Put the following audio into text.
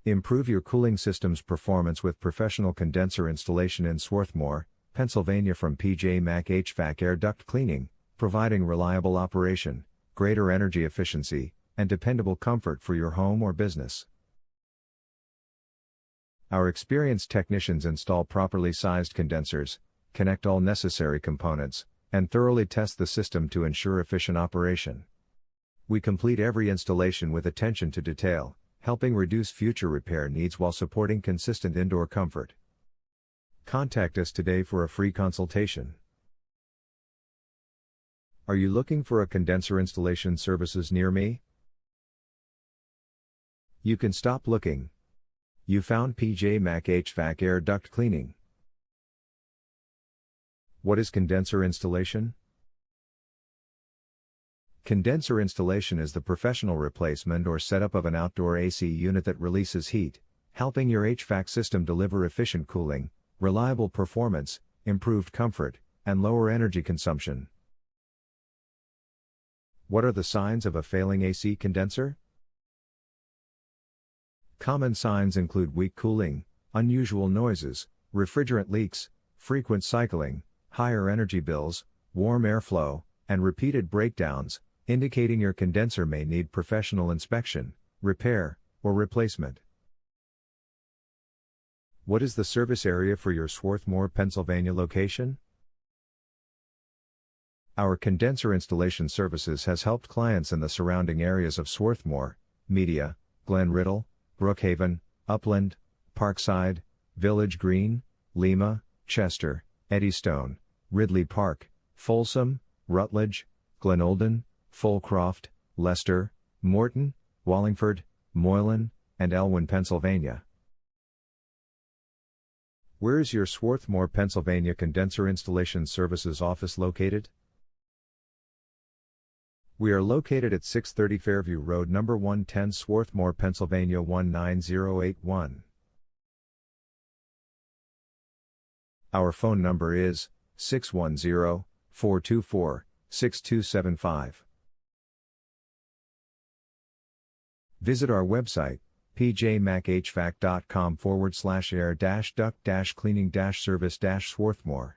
Improve your cooling system's performance with professional condenser installation in Swarthmore, Pennsylvania from PJ Mac HVAC Air Duct Cleaning, providing reliable operation, greater energy efficiency, and dependable comfort for your home or business. Our experienced technicians install properly sized condensers, connect all necessary components, and thoroughly test the system to ensure efficient operation. We complete every installation with attention to detail, helping reduce future repair needs while supporting consistent indoor comfort. Contact us today for a free consultation. Are you looking for a condenser installation services near me? You can stop looking. You found PJ Mac HVAC Air Duct Cleaning. What is condenser installation? Condenser installation is the professional replacement or setup of an outdoor AC unit that releases heat, helping your HVAC system deliver efficient cooling, reliable performance, improved comfort, and lower energy consumption. What are the signs of a failing AC condenser? Common signs include weak cooling, unusual noises, refrigerant leaks, frequent cycling, higher energy bills, warm airflow, and repeated breakdowns, indicating your condenser may need professional inspection, repair, or replacement. What is the service area for your Swarthmore, Pennsylvania location? Our condenser installation services has helped clients in the surrounding areas of Swarthmore, Media, Glen Riddle, Brookhaven, Upland, Parkside, Village Green, Lima, Chester, Eddystone, Ridley Park, Folsom, Rutledge, Glenolden, Fulcroft, Leicester, Morton, Wallingford, Moylan, and Elwyn, Pennsylvania. Where is your Swarthmore, Pennsylvania condenser installation services office located? We are located at 630 Fairview Road, number 110, Swarthmore, Pennsylvania 19081. Our phone number is 610-424-6275. Visit our website, pjmachvac.com/air-duct-cleaning-service-Swarthmore.